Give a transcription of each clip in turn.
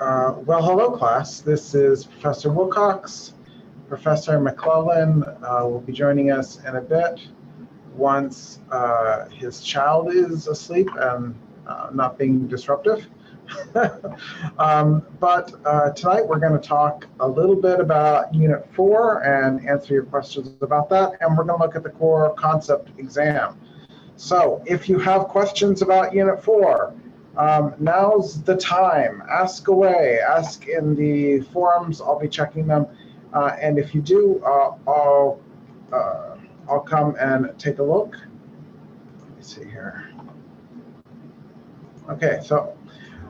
Well, hello, class. This is Professor Wilcox. Professor McClellan will be joining us in a bit once his child is asleep and not being disruptive. But tonight we're going to talk a little bit about Unit 4 and answer your questions about that, and we're going to look at the core concept exam. So if you have questions about Unit 4, now's the time. Ask away. Ask in the forums. I'll be checking them. And if you do, I'll come and take a look. Let me see here. Okay, so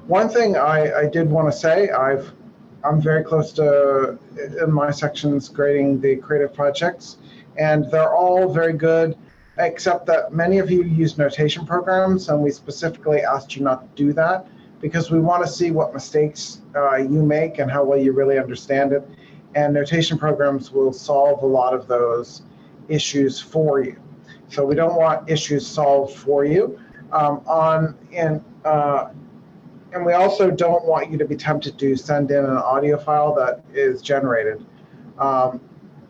one thing I did want to say, I'm very close to, in my sections, grading the creative projects, and they're all very good, except that many of you use notation programs, and we specifically asked you not to do that because we want to see what mistakes you make and how well you really understand it. And notation programs will solve a lot of those issues for you. So we don't want issues solved for you. And we also don't want you to be tempted to send in an audio file that is generated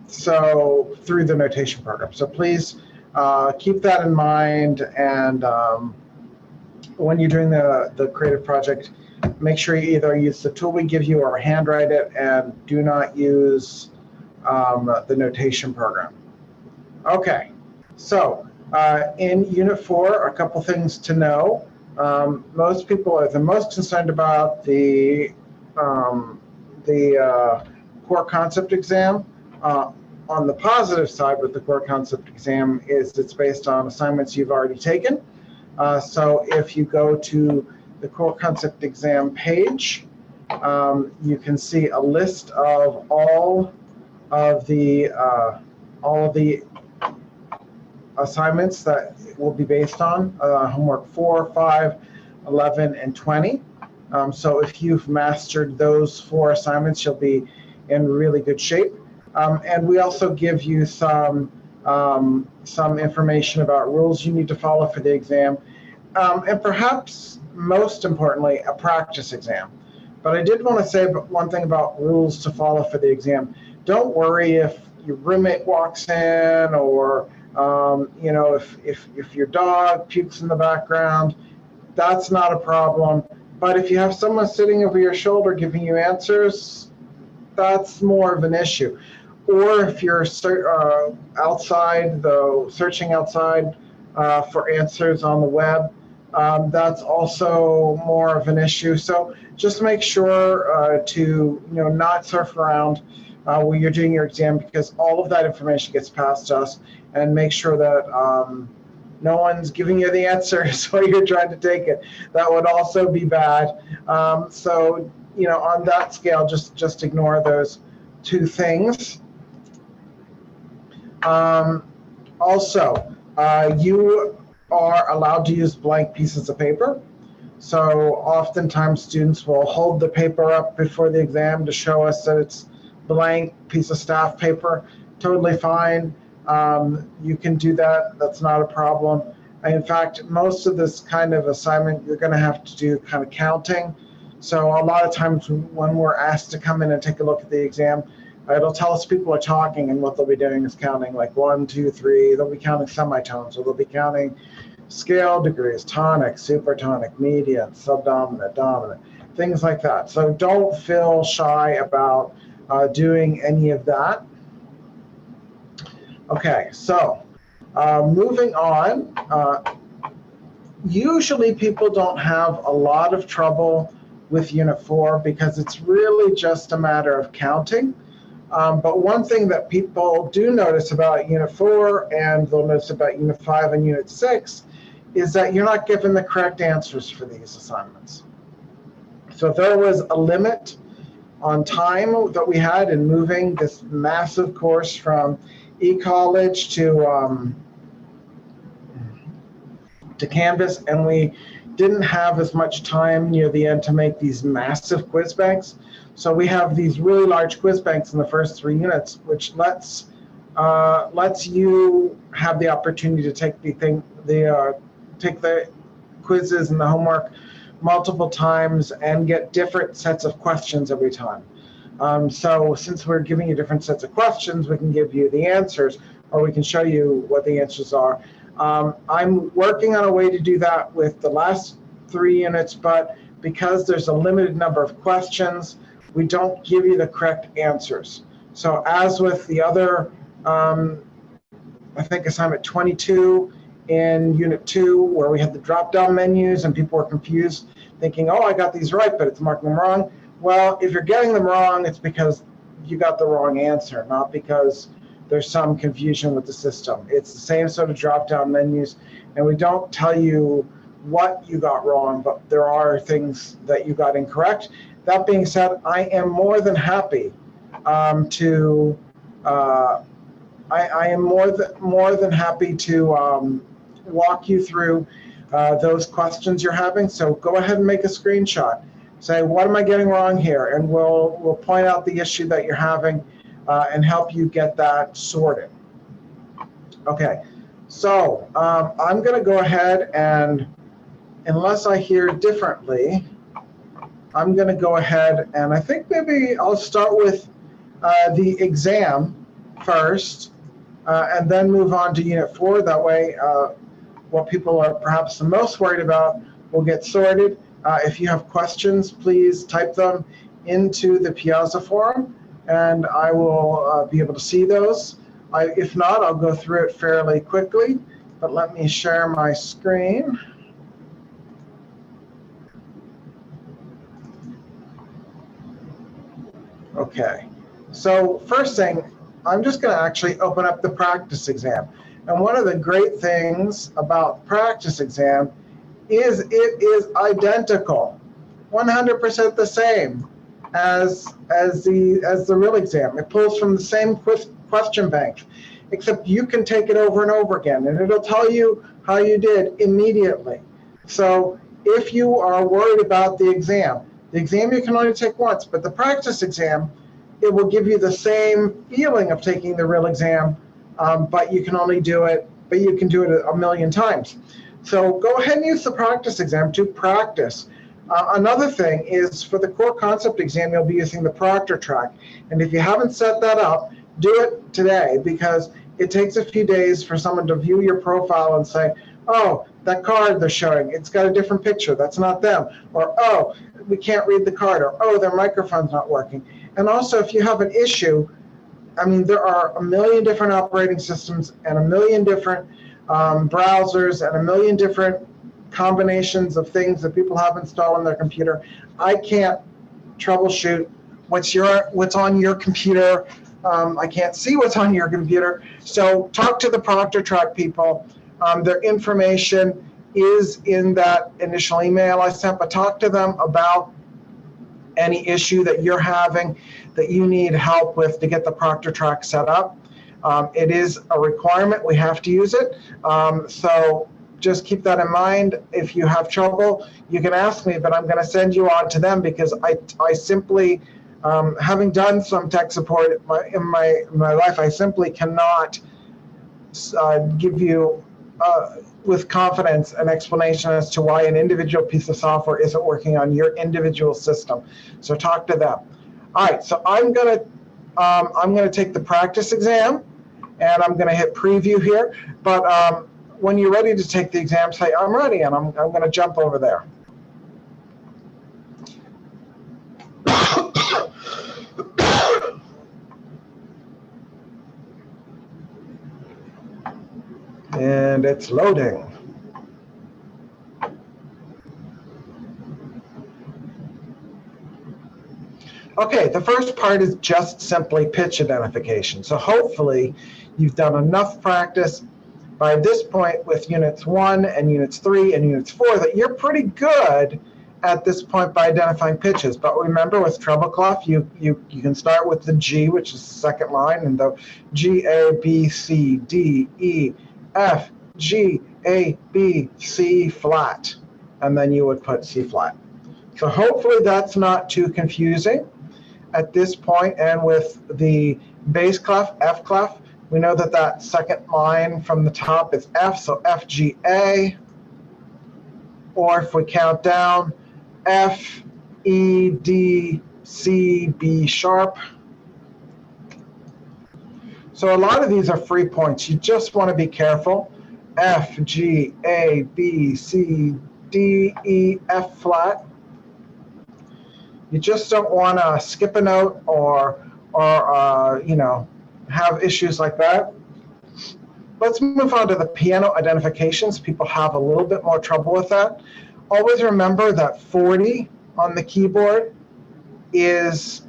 so through the notation program. So please keep that in mind, and when you're doing the creative project, make sure you either use the tool we give you or handwrite it, and do not use the notation program. Okay, so in Unit 4, a couple things to know. Most people are the most concerned about the core concept exam. On the positive side with the core concept exam is it's based on assignments you've already taken. So if you go to the core concept exam page, you can see a list of all of the assignments that will be based on homework 4, 5, 11, and 20. So if you've mastered those 4 assignments, you'll be in really good shape. And we also give you some information about rules you need to follow for the exam, and perhaps most importantly, a practice exam. But I did want to say one thing about rules to follow for the exam. Don't worry if your roommate walks in, or if your dog pukes in the background. That's not a problem. But if you have someone sitting over your shoulder giving you answers, that's more of an issue. Or if you're outside, though, searching outside for answers on the web, that's also more of an issue. So just make sure to not surf around when you're doing your exam, because all of that information gets passed to us, and make sure that no one's giving you the answers while you're trying to take it. That would also be bad. So on that scale, just ignore those 2 things. Also, you are allowed to use blank pieces of paper. So oftentimes students will hold the paper up before the exam to show us that it's blank piece of staff paper. Totally fine. You can do that. That's not a problem. In fact, most of this kind of assignment, you're going to have to do kind of counting. So a lot of times when we're asked to come in and take a look at the exam, it'll tell us people are talking, and what they'll be doing is counting like 1, 2, 3. They'll be counting semitones, or they'll be counting scale degrees, tonic, supertonic, median, subdominant, dominant, things like that. So don't feel shy about doing any of that. Okay, so moving on. Usually people don't have a lot of trouble with Unit 4 because it's really just a matter of counting. But one thing that people do notice about Unit 4, and they'll notice about Unit 5 and Unit 6, is that you're not given the correct answers for these assignments. So there was a limit on time that we had in moving this massive course from eCollege to Canvas, and we didn't have as much time near the end to make these massive quiz banks. So we have these really large quiz banks in the first 3 units, which lets you have the opportunity to take the quizzes and the homework multiple times and get different sets of questions every time. So since we're giving you different sets of questions, we can give you the answers, or we can show you what the answers are. I'm working on a way to do that with the last 3 units, but because there's a limited number of questions, we don't give you the correct answers. So as with the other, I think assignment 22 in Unit 2, where we had the drop-down menus and people were confused, thinking, oh, I got these right, but it's marking them wrong. Well, if you're getting them wrong, it's because you got the wrong answer, not because there's some confusion with the system. It's the same sort of drop-down menus, and we don't tell you what you got wrong, but there are things that you got incorrect. That being said, I am more than happy to walk you through those questions you're having. So go ahead and make a screenshot. Say, what am I getting wrong here? And we'll point out the issue that you're having and help you get that sorted. Okay, so I'm going to go ahead and, unless I hear differently, I'm going to go ahead and I think maybe I'll start with the exam first and then move on to Unit 4. That way, what people are perhaps the most worried about will get sorted. If you have questions, please type them into the Piazza forum, and I will be able to see those. If not, I'll go through it fairly quickly, but let me share my screen. Okay, so first thing, I'm just going to actually open up the practice exam. And one of the great things about practice exam is it is identical, 100% the same as the real exam. It pulls from the same question bank, except you can take it over and over again, and it'll tell you how you did immediately. So if you are worried about the exam you can only take once, but the practice exam, it will give you the same feeling of taking the real exam, but you can only do it, but you can do it a million times. So go ahead and use the practice exam to practice. Another thing is for the core concept exam, you'll be using the Proctor track. And if you haven't set that up, do it today, because it takes a few days for someone to view your profile and say, oh, that card they're showing, it's got a different picture, that's not them. Or, oh, we can't read the card. Or, oh, their microphone's not working. And also, if you have an issue, I mean, there are a million different operating systems and a million different browsers and a million different combinations of things that people have installed on their computer. I can't troubleshoot what's on your computer. I can't see what's on your computer. So talk to the Proctor track people. Their information is in that initial email I sent, but talk to them about any issue that you're having that you need help with to get the Proctor track set up. It is a requirement. We have to use it. So just keep that in mind. If you have trouble, you can ask me, but I'm going to send you on to them, because I simply, having done some tech support in my life, I simply cannot give you with confidence an explanation as to why an individual piece of software isn't working on your individual system. So talk to them. All right, so I'm gonna take the practice exam, and I'm gonna hit preview here. But when you're ready to take the exam, say I'm ready, and I'm gonna jump over there. And it's loading. Okay, the first part is just simply pitch identification. So hopefully you've done enough practice by this point with Units 1 and Units 3 and Units 4 that you're pretty good at this point by identifying pitches. But remember, with treble clef, you can start with the G, which is the second line, and the G, A, B, C, D, E, F, G, A, B, C flat, and then you would put C flat. So hopefully that's not too confusing at this point. And with the bass clef, F clef, we know that that second line from the top is F, so F, G, A. Or if we count down, F, E, D, C, B sharp. So a lot of these are free points. You just want to be careful. F, G, A, B, C, D, E, F flat. You just don't want to skip a note or have issues like that. Let's move on to the piano identifications. People have a little bit more trouble with that. Always remember that 40 on the keyboard is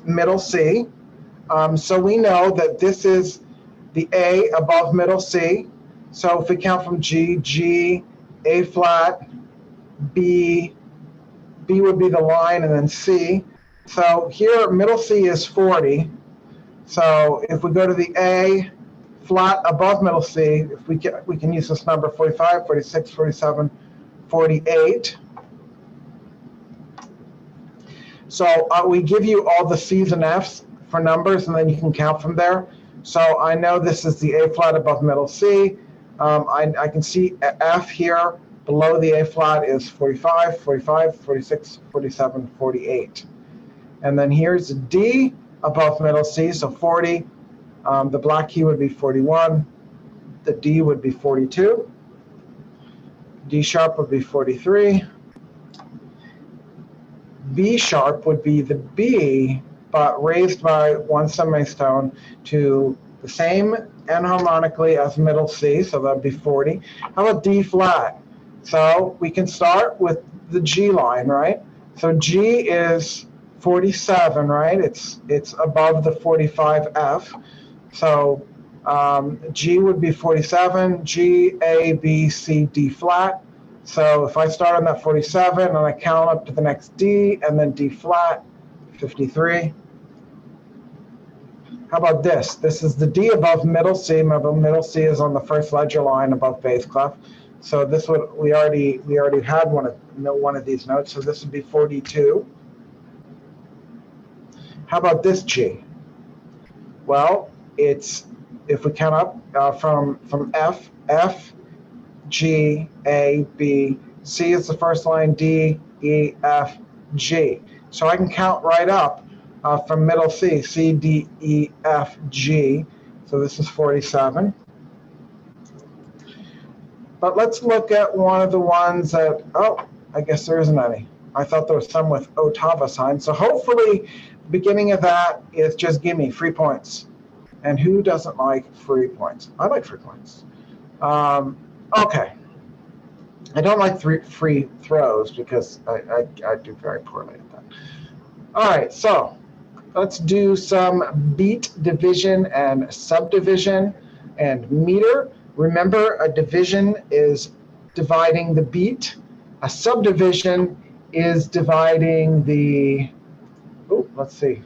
middle C. So we know that this is the A above middle C. So if we count from G, G, A flat, B, B would be the line, and then C. So here middle C is 40. So if we go to the A flat above middle C, if we can use this number 45, 46, 47, 48. So we give you all the C's and F's for numbers, and then you can count from there. So I know this is the A flat above middle C. I can see F here below the A flat is 45, 45, 46, 47, 48. And then here's D above middle C, so 40. The black key would be 41. The D would be 42. D sharp would be 43. B sharp would be the B, but raised by one semistone to the same enharmonically as middle C, so that would be 40. How about D flat? So we can start with the G line, right? So G is 47, right? It's above the 45 F. So G would be 47, G, A, B, C, D flat. So if I start on that 47 and I count up to the next D and then D flat, 53. How about this? This is the D above middle C. Remember, middle C is on the first ledger line above bass clef. So this would we already had one of these notes. So this would be 42. How about this G? Well, it's if we count up from F, G, A, B, C is the first line, D, E, F, G. So I can count right up from middle C, C, D, E, F, G. So this is 47. But let's look at one of the ones that, I guess there isn't any. I thought there was some with ottava sign. So hopefully the beginning of that is just give me free points. And who doesn't like free points? I like free points. Okay. I don't like free throws because I do very poorly at that. All right, so let's do some beat division and subdivision and meter. Remember, a division is dividing the beat. A subdivision is dividing the, let's see.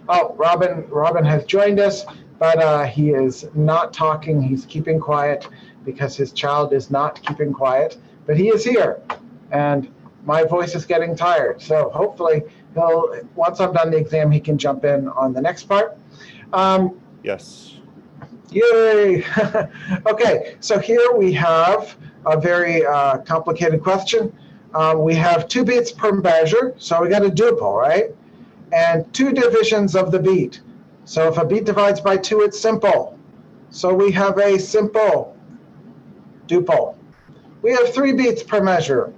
Oh, Robin has joined us, but he is not talking. He's keeping quiet because his child is not keeping quiet. But he is here, and my voice is getting tired. So hopefully, once I'm done the exam, he can jump in on the next part. Yes. Yay! Okay, so here we have a very complicated question. We have 2 beats per measure, so we got a duple, right? And 2 divisions of the beat. So if a beat divides by 2, it's simple. So we have a simple duple. We have 3 beats per measure,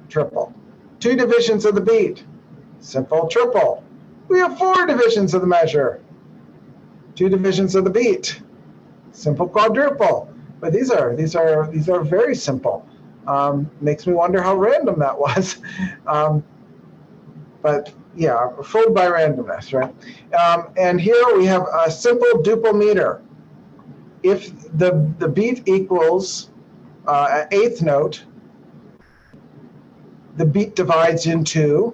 triple. 2 divisions of the beat, simple triple. We have 4 divisions of the measure, 2 divisions of the beat, simple quadruple. But these are very simple. Makes me wonder how random that was. But yeah, fooled by randomness, right? And here we have a simple duple meter. If the beat equals an eighth note, the beat divides in 2.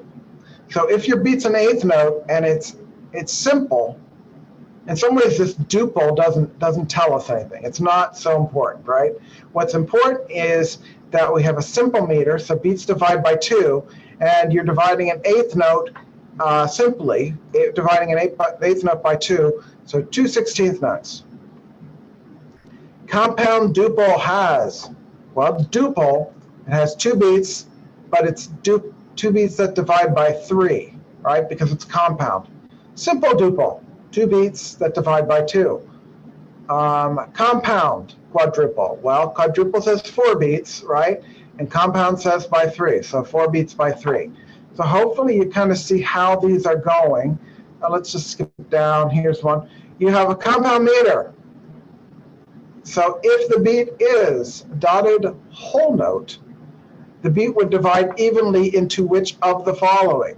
So if your beat's an eighth note and it's simple, in some ways this duple doesn't tell us anything. It's not so important, right? What's important is that we have a simple meter, so beats divide by 2, and you're dividing an eighth note simply, dividing an eighth note by 2, so 2 16th notes. compound duple has? Well, duple, it has 2 beats, but it's 2 beats that divide by 3, right? Because it's compound. Simple duple, 2 beats that divide by 2. Compound quadruple. Well, quadruple says 4 beats, right? And compound says by 3, so 4 beats by 3. So hopefully you kind of see how these are going. Now let's just skip down. Here's one. You have a compound meter. So if the beat is dotted whole note, the beat would divide evenly into which of the following?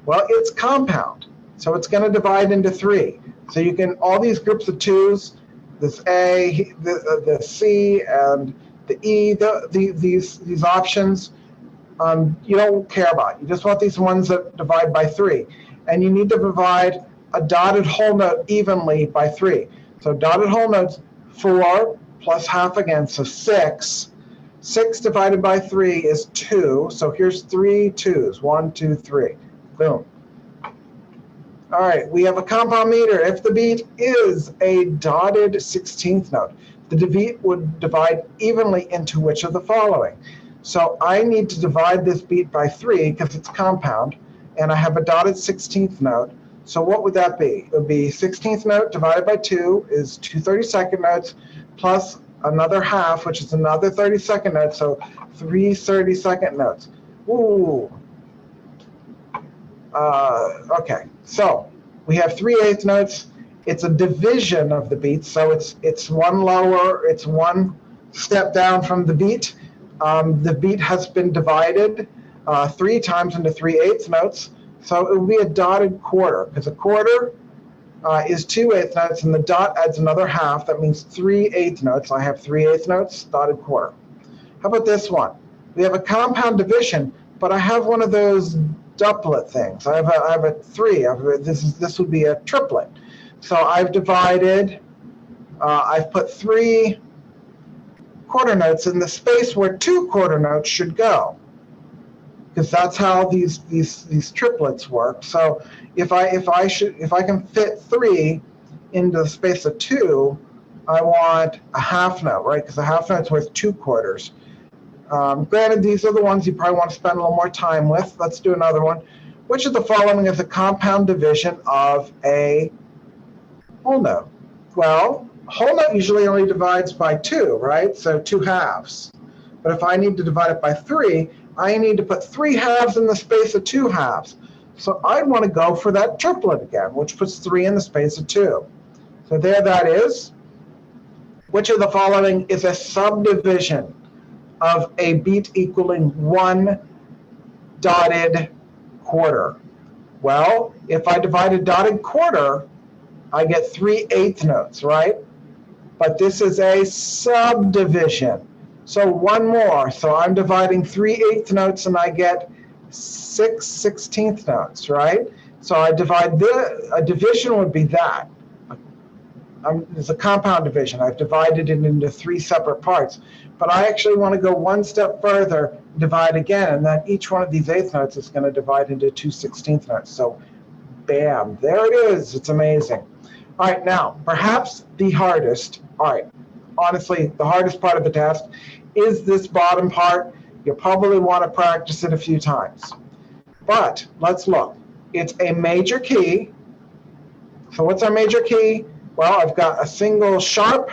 Well, it's compound, so it's going to divide into 3. So you can, all these groups of 2s, this A, the C, and the E, these options, you don't care about. You just want these ones that divide by 3. And you need to divide a dotted whole note evenly by 3. So dotted whole notes, 4 plus half again, so 6. 6 divided by 3 is 2. So here's 3 2s. 1, 2, 3. Boom. All right, we have a compound meter. If the beat is a dotted 16th note, the beat would divide evenly into which of the following? So I need to divide this beat by 3 because it's compound, and I have a dotted 16th note. So what would that be? It would be 16th note divided by 2 is 2 32nd notes plus another half, which is another 32nd note, so 3 32nd notes. Ooh. Okay, so we have 3/8 notes. It's a division of the beat, so it's one lower, it's one step down from the beat. The beat has been divided 3 times into 3/8 notes, so it would be a dotted quarter, because a quarter is 2/8 notes, and the dot adds another half. That means 3/8 notes. I have 3/8 notes, dotted quarter. How about this one? We have a compound division, but I have one of those doublet things. I have a 3. This would be a triplet. So I've divided. I've put 3 quarter notes in the space where 2 quarter notes should go, because that's how these triplets work. So if I can fit 3 into the space of 2, I want a half note, right? Because a half note's worth 2 quarters. Granted, these are the ones you probably want to spend a little more time with. Let's do another one. Which of the following is a compound division of a whole note? Well, whole note usually only divides by 2, right? So 2 halves. But if I need to divide it by 3, I need to put 3 halves in the space of 2 halves. So I'd want to go for that triplet again, which puts 3 in the space of 2. So there that is. Which of the following is a subdivision of a beat equaling 1 dotted quarter? Well, if I divide a dotted quarter, I get 3/8 notes, right? But this is a subdivision. So one more. So I'm dividing 3/8 notes, and I get 6 16th notes, right? So I divide a division would be that. It's a compound division. I've divided it into 3 separate parts. But I actually want to go one step further, divide again, and then each one of these 8th notes is going to divide into 2 16th notes. So bam, there it is. It's amazing. All right, now, perhaps the hardest, all right, honestly, the hardest part of the test is this bottom part. You'll probably want to practice it a few times. But let's look. It's a major key. So what's our major key? Well, I've got a single sharp.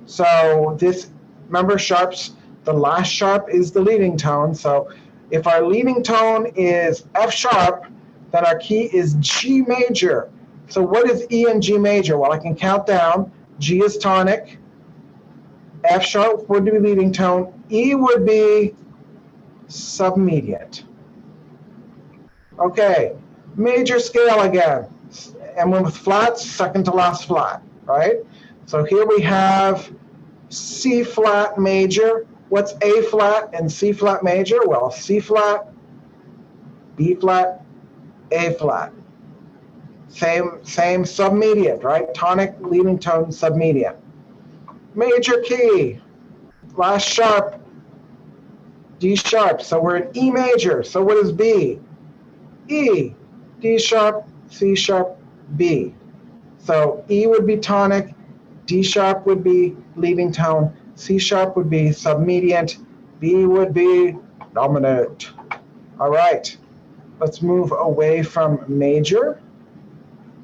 So this, remember sharps, the last sharp is the leading tone. So if our leading tone is F sharp, then our key is G major. So what is E and G major? Well, I can count down. G is tonic. F sharp would be leading tone. E would be submediate. Okay, major scale again. And with flats, second to last flat, right? So here we have C flat major. What's A flat and C flat major? Well, C flat, B flat, A flat. Same submediate, right? Tonic, leading tone, submediate. Major key, last sharp, D sharp. So we're in E major. So what is B? E, D sharp, C sharp, B. So E would be tonic, D sharp would be leading tone, C sharp would be submediant, B would be dominant. All right, let's move away from major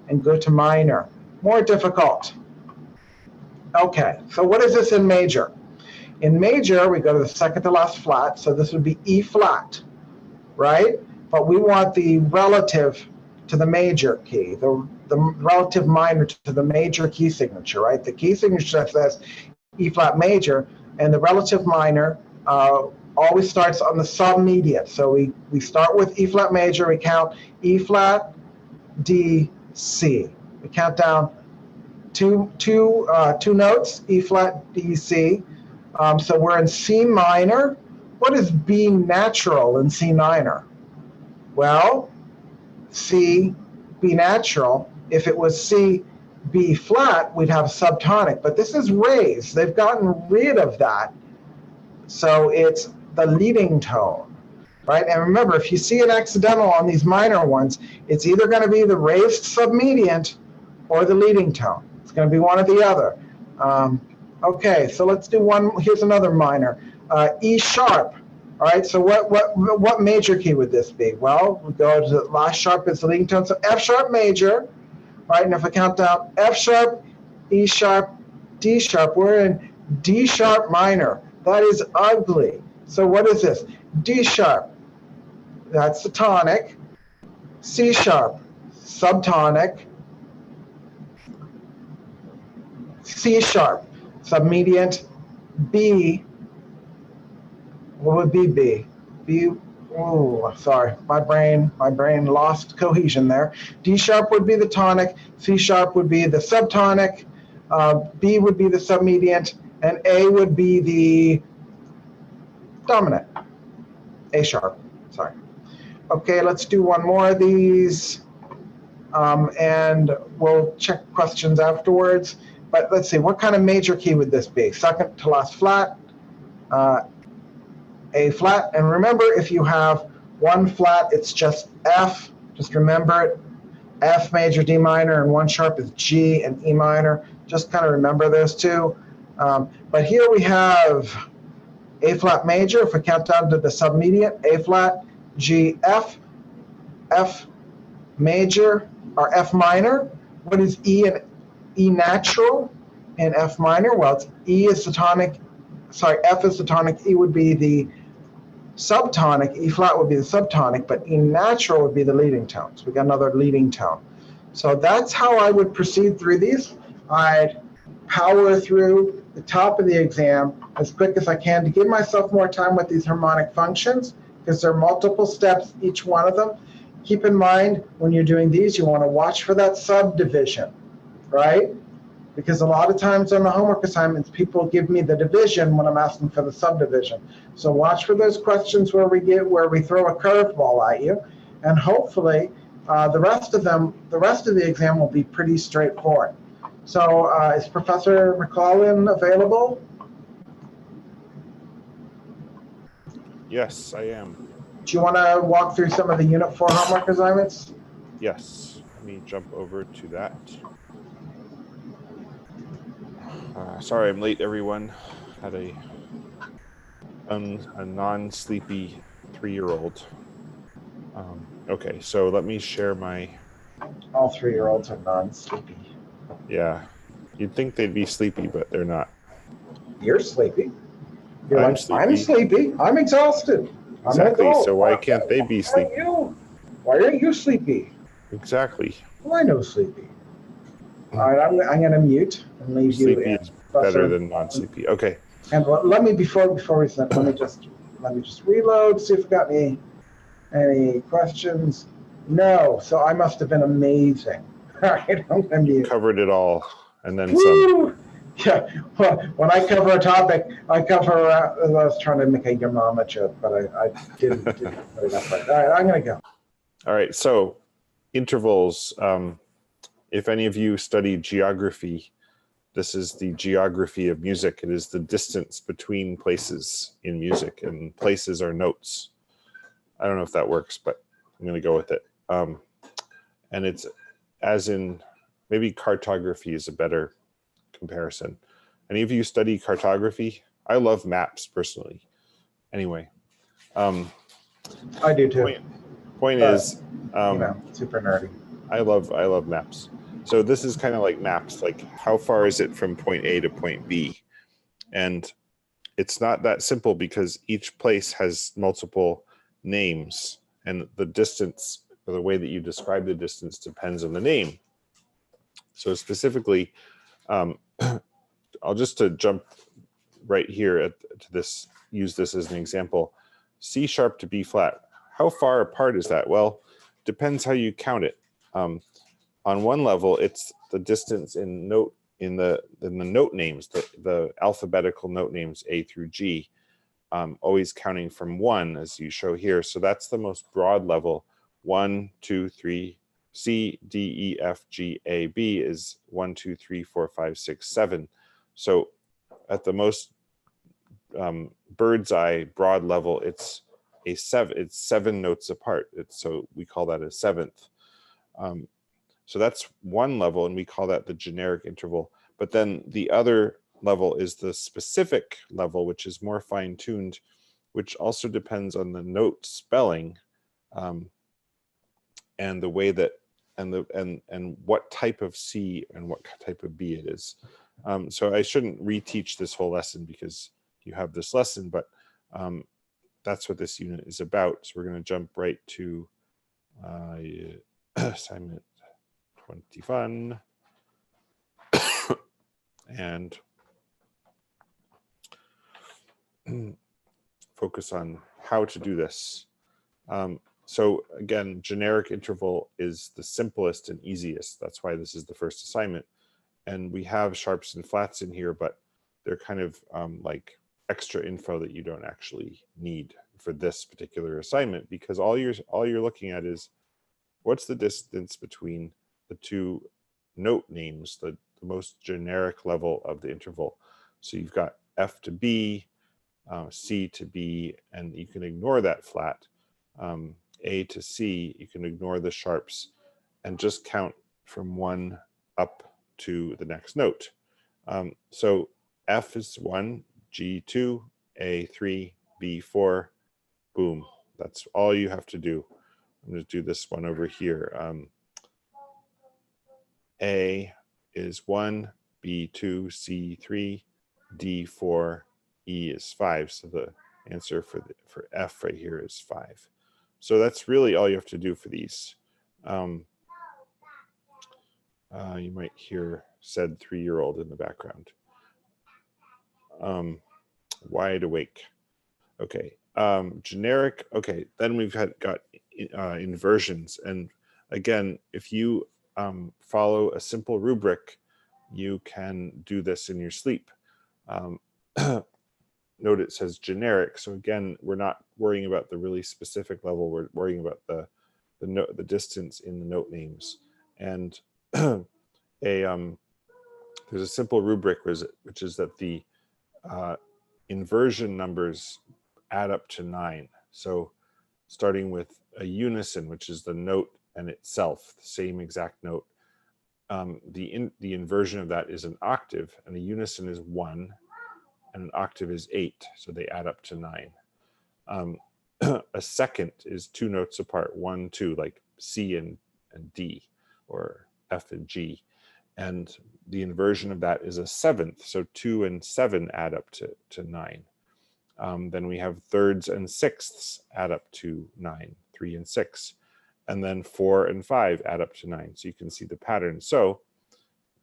and go to minor. More difficult. Okay, so what is this in major? In major, we go to the second to last flat, so this would be E flat, right? But we want the relative to the major key, the relative minor to the major key signature, right? The key signature says E flat major, and the relative minor always starts on the submediate. So we start with E flat major, we count E flat, D, C. We count down two notes, E flat, D, C. So we're in C minor. What is B natural in C minor? Well, C, B natural. If it was C, B flat, we'd have subtonic, but this is raised. They've gotten rid of that. So it's the leading tone, right? And remember, if you see an accidental on these minor ones, it's either going to be the raised submediant or the leading tone. It's going to be one or the other. Okay, so let's do one. Here's another minor, E sharp. All right, so what major key would this be? Well, we go to the last sharp is the leading tone, so F sharp major, right? And if I count down F sharp, E sharp, D sharp, we're in D sharp minor. That is ugly. So what is this? D sharp, that's the tonic. C sharp, subtonic. C sharp, submediant. B, what would be B? B, oh, sorry, my brain lost cohesion there. D sharp would be the tonic, C sharp would be the subtonic, B would be the submediant, and A would be the dominant. A sharp, sorry. Okay, let's do one more of these, and we'll check questions afterwards. But let's see, what kind of major key would this be? Second to last flat, A flat. And remember, if you have one flat, it's just F. Just remember it. F major, D minor, and one sharp is G and E minor. Just kind of remember those two. But here we have A flat major. If we count down to the submediate, A flat, G, F, F major, or F minor. What is E and E natural in F minor? Well, it's E is the tonic, sorry, F is the tonic, E would be the subtonic, E flat would be the subtonic, but E natural would be the leading tone. So we got another leading tone. So that's how I would proceed through these. I'd power through the top of the exam as quick as I can to give myself more time with these harmonic functions, because there are multiple steps, each one of them. Keep in mind, when you're doing these, you want to watch for that subdivision, right? Because a lot of times on the homework assignments, people give me the division when I'm asking for the subdivision. So watch for those questions where we throw a curveball at you, and hopefully the rest of the exam will be pretty straightforward. So is Professor McClellan available? Yes, I am. Do you want to walk through some of the Unit 4 homework assignments? Yes. Let me jump over to that. Sorry I'm late, everyone. Had a non-sleepy 3-year-old. Okay, so let me share my... All 3-year-olds are non-sleepy. Yeah. You'd think they'd be sleepy, but they're not. You're sleepy. I'm sleepy. I'm sleepy. I'm exhausted. Exactly. I'm So why can't they be sleepy? Why aren't you sleepy? Exactly. Well, I know sleepy. All right, I'm going to mute and leave you. Sleepy is better than non-sleepy. Okay. And let me before we send, let me just reload. See if we got any questions. No. So I must have been amazing. All right, I'm going to mute. Covered it all, and then Woo! some. Yeah, well, when I cover a topic, I cover. I was trying to make a your mama joke, but I didn't put it up right. All right, I'm going to go. All right, so intervals. If any of you study geography, this is the geography of music. It is the distance between places in music, and places are notes. I don't know if that works, but I'm going to go with it. And it's as in, maybe cartography is a better comparison. Any of you study cartography? I love maps personally. Anyway, I do too. Point But, is, super nerdy. I love maps. So this is kind of like maps, like how far is it from point A to point B? And it's not that simple because each place has multiple names, and the distance, or the way that you describe the distance, depends on the name. So specifically, I'll just to jump right here to this, use this as an example. C sharp to B flat. How far apart is that? Well, depends how you count it. On one level, it's the distance in note in the note names, the alphabetical note names A through G, always counting from 1 as you show here. So that's the most broad level. 1, 2, 3, C, D, E, F, G, A, B is 1, 2, 3, 4, 5, 6, 7. So at the most bird's eye broad level, it's 7 notes apart. So we call that a seventh. So that's one level, and we call that the generic interval. But then the other level is the specific level, which is more fine-tuned, which also depends on the note spelling, and the way that and what type of C and what type of B it is. So I shouldn't reteach this whole lesson because you have this lesson, but that's what this unit is about. So we're going to jump right to assignment 21 and focus on how to do this. So again, generic interval is the simplest and easiest. That's why this is the first assignment. And we have sharps and flats in here, but they're kind of like extra info that you don't actually need for this particular assignment, because all you're looking at is what's the distance between the two note names, the most generic level of the interval. So you've got F to B, C to B, and you can ignore that flat. A to C, you can ignore the sharps and just count from 1 up to the next note. So F is 1, G 2, A 3, B 4, boom. That's all you have to do. I'm going to do this one over here. A is 1, B 2, C 3, D 4, E is 5. So the answer for F right here is 5. So that's really all you have to do for these. You might hear said 3-year-old in the background. Wide awake. Okay. Generic. Okay. Then we've got inversions. And again, if you follow a simple rubric, you can do this in your sleep. Note it says generic. So again, we're not worrying about the really specific level. We're worrying about the distance in the note names. And there's a simple rubric, which is that the inversion numbers add up to 9. So starting with a unison, which is the note and itself, the same exact note. The inversion of that is an octave, and a unison is 1, and an octave is 8. So they add up to 9. A second is 2 notes apart, 1, 2, like C and D, or F and G. And the inversion of that is a seventh. So 2 and 7 add up to 9. Then we have thirds and sixths add up to 9, 3 and 6. And then 4 and 5 add up to 9. So you can see the pattern. So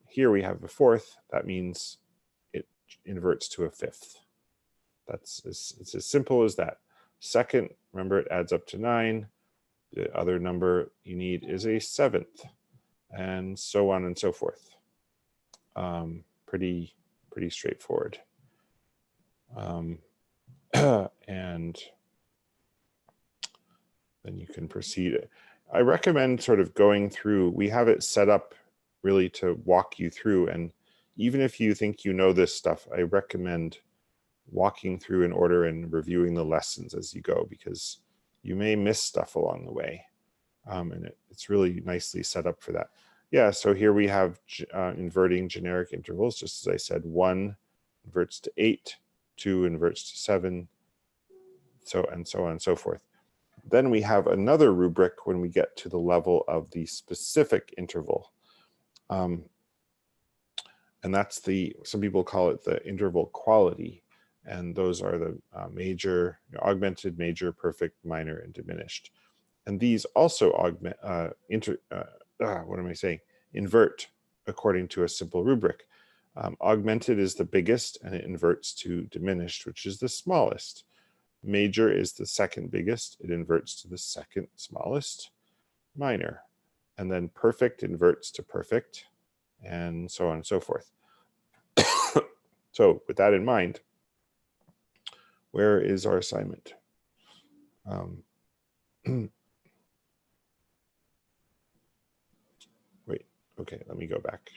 here we have a fourth. That means it inverts to a fifth. It's as simple as that. Second, remember, it adds up to 9. The other number you need is a seventh, and so on and so forth. Pretty straightforward. And then you can proceed. I recommend sort of going through. We have it set up really to walk you through, and even if you think you know this stuff, I recommend walking through in order and reviewing the lessons as you go, because you may miss stuff along the way. And it's really nicely set up for that. yeah, so here we have inverting generic intervals. Just as I said, 1 inverts to 8, 2 inverts to 7, so on and so forth. Then we have another rubric when we get to the level of the specific interval. And that's some people call it the interval quality. And those are the major, augmented, major, perfect, minor, and diminished. And these also invert according to a simple rubric. Augmented is the biggest, and it inverts to diminished, which is the smallest. Major is the second biggest, it inverts to the second smallest. Minor, and then perfect inverts to perfect, and so on and so forth. So with that in mind, where is our assignment? Wait, okay, let me go back.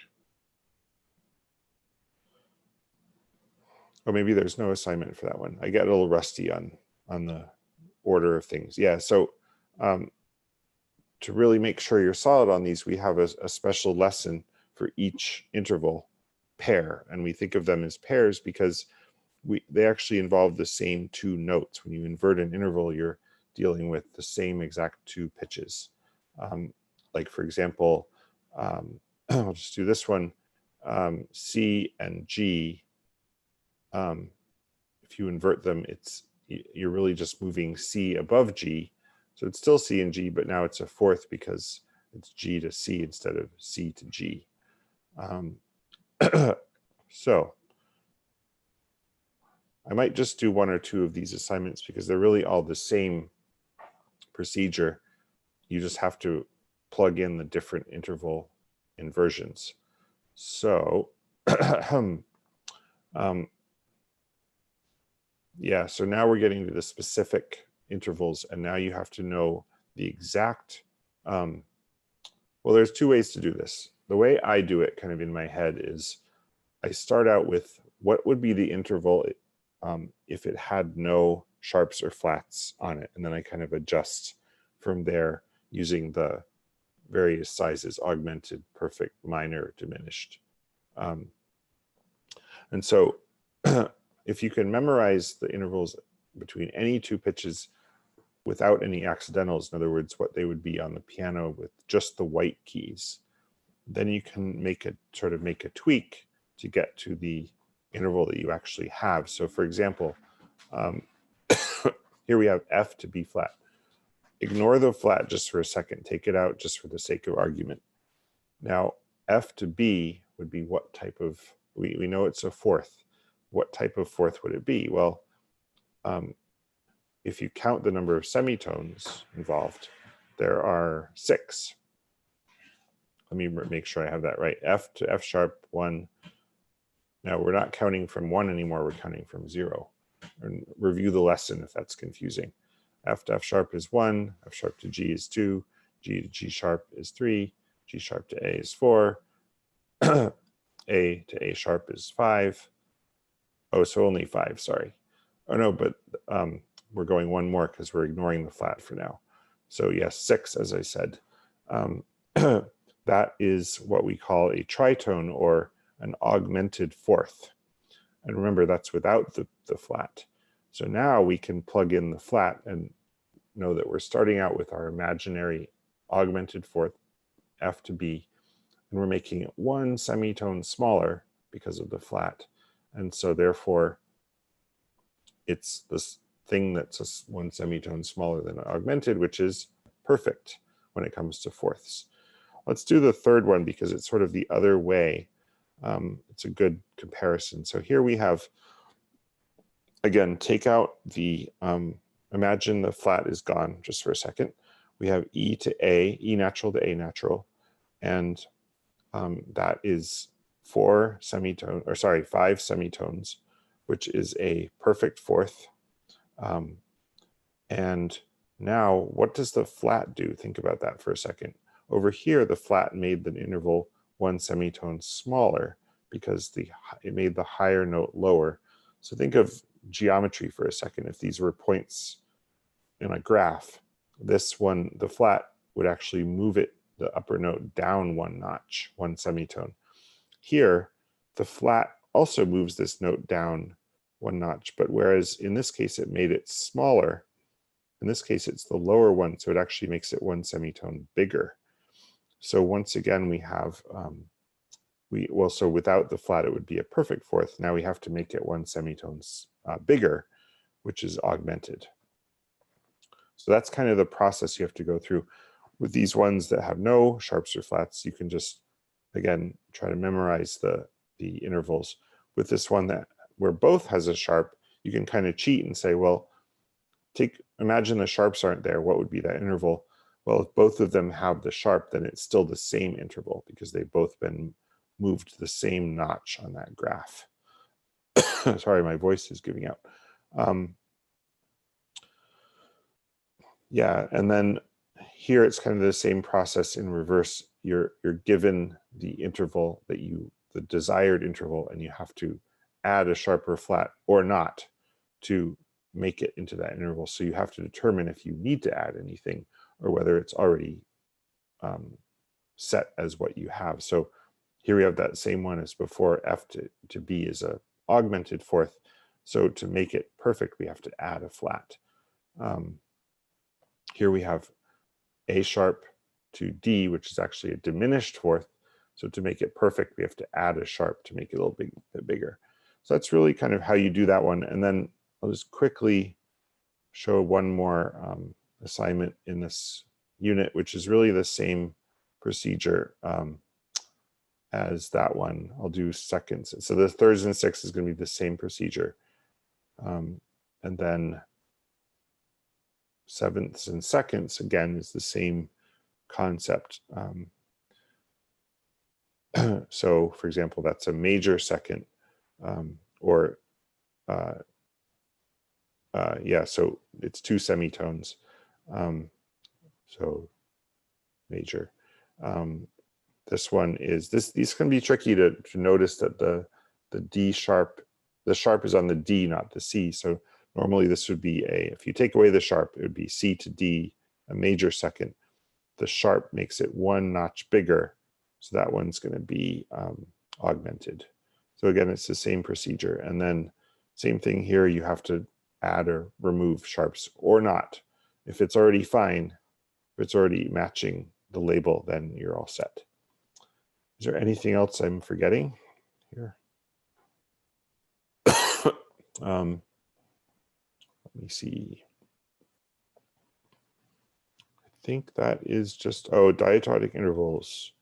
Or maybe there's no assignment for that one. I get a little rusty on the order of things. Yeah, so to really make sure you're solid on these, we have a special lesson for each interval pair. And we think of them as pairs because they actually involve the same 2 notes. When you invert an interval, you're dealing with the same exact 2 pitches. Like for example, I'll just do this one, C and G. If you invert them, you're really just moving C above G. So it's still C and G, but now it's a fourth because it's G to C instead of C to G. So I might just do 1 or 2 of these assignments because they're really all the same procedure. You just have to plug in the different interval inversions. So yeah, so now we're getting to the specific intervals, and now you have to know the exact, well, there's 2 ways to do this. The way I do it kind of in my head is I start out with what would be the interval if it had no sharps or flats on it, and then I kind of adjust from there using the various sizes, augmented, perfect, minor, diminished. And so if you can memorize the intervals between any 2 pitches without any accidentals, in other words, what they would be on the piano with just the white keys, then you can make a tweak to get to the interval that you actually have. So for example, here we have F to B flat. Ignore the flat just for a second, take it out just for the sake of argument. Now, F to B would be what type of, we know it's a fourth. What type of fourth would it be? Well, if you count the number of semitones involved, there are 6. Let me make sure I have that right. F to F sharp, 1. Now we're not counting from 1 anymore, we're counting from 0. And review the lesson if that's confusing. F to F sharp is 1, F sharp to G is 2, G to G sharp is 3, G sharp to A is 4, A to A sharp is 5. Oh, so only 5, sorry. Oh no, but we're going 1 more because we're ignoring the flat for now. So yes, 6, as I said. That is what we call a tritone, or an augmented fourth. And remember, that's without the flat. So now we can plug in the flat and know that we're starting out with our imaginary augmented fourth, F to B, and we're making it 1 semitone smaller because of the flat. And so therefore, it's this thing that's 1 semitone smaller than augmented, which is perfect when it comes to fourths. Let's do the third one because it's sort of the other way. It's a good comparison. So here we have, again, take out the, imagine the flat is gone just for a second. We have E to A, E natural to A natural, and that is 5 semitones, which is a perfect fourth. And now what does the flat do? Think about that for a second. Over here, the flat made the interval 1 semitone smaller because it made the higher note lower. So think of geometry for a second. If these were points in a graph, this one, the flat, would actually move it the upper note down one notch, one semitone. Here, the flat also moves this note down one notch, but whereas in this case it made it smaller, in this case it's the lower one, so it actually makes it one semitone bigger. So once again we have, so without the flat it would be a perfect fourth. Now we have to make it one semitone bigger, which is augmented. So that's kind of the process you have to go through. With these ones that have no sharps or flats, you can just, again, try to memorize the intervals. With this one where both has a sharp, you can kind of cheat and say, well, imagine the sharps aren't there. What would be that interval? Well, if both of them have the sharp, then it's still the same interval because they've both been moved the same notch on that graph. Sorry, my voice is giving out. Yeah, and then here it's kind of the same process in reverse. You're given the interval the desired interval, and you have to add a sharp or flat or not to make it into that interval. So you have to determine if you need to add anything or whether it's already set as what you have. So here we have that same one as before. F to B is a augmented fourth. So to make it perfect, we have to add a flat. Here we have A sharp to D, which is actually a diminished fourth. So to make it perfect, we have to add a sharp to make it a little bit bigger. So that's really kind of how you do that one. And then I'll just quickly show one more assignment in this unit, which is really the same procedure as that one. I'll do seconds. So the thirds and sixths is going to be the same procedure. And then sevenths and seconds, again, is the same concept. So, for example, that's a major second, so it's two semitones. So major. This one is these can be tricky to notice that the D sharp, the sharp is on the D, not the C. So normally this would be if you take away the sharp, it would be C to D, a major second. The sharp makes it one notch bigger. So that one's going to be augmented. So again, it's the same procedure. And then same thing here, you have to add or remove sharps or not. If it's already fine, if it's already matching the label, then you're all set. Is there anything else I'm forgetting here? Let me see. I think that is just, diatonic intervals.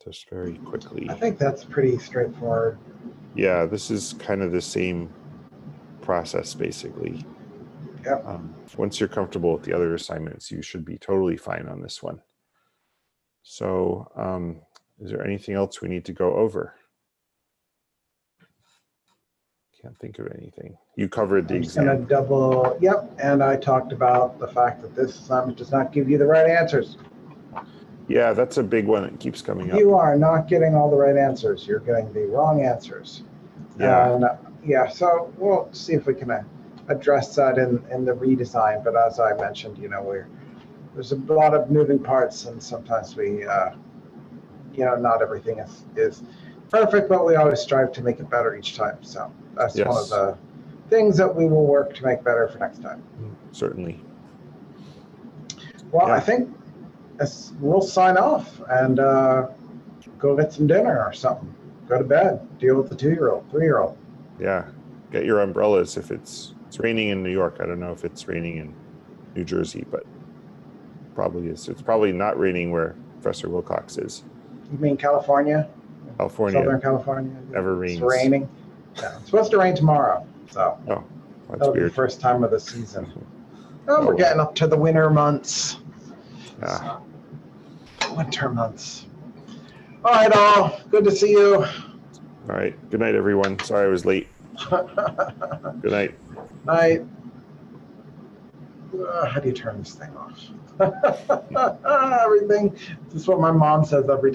Just very quickly. I think that's pretty straightforward. Yeah, this is kind of the same process, basically. Yep. Once you're comfortable with the other assignments, you should be totally fine on this one. So is there anything else we need to go over? Can't think of anything. You covered the exam. I'm just gonna yep, and I talked about the fact that this assignment does not give you the right answers. Yeah, that's a big one that keeps coming up. You are not getting all the right answers. You're getting the wrong answers. Yeah. And so we'll see if we can address that in the redesign. But as I mentioned, there's a lot of moving parts, and sometimes we, not everything is perfect, but we always strive to make it better each time. So that's one of the things that we will work to make better for next time. Certainly. Well, yeah. I think we'll sign off and go get some dinner or something. Go to bed. Deal with the 2-year-old, 3-year-old. Yeah. Get your umbrellas if it's raining in New York. I don't know if it's raining in New Jersey, but probably is. It's probably not raining where Professor Wilcox is. You mean California? California. Southern California? Never rains. It's raining. Yeah, it's supposed to rain tomorrow. So that'll be the first time of the season. We're getting up to the winter months. Yeah. Winter months. All right, all. Good to see you. All right. Good night, everyone. Sorry I was late. Good night. Night. How do you turn this thing off? Everything. This is what my mom says every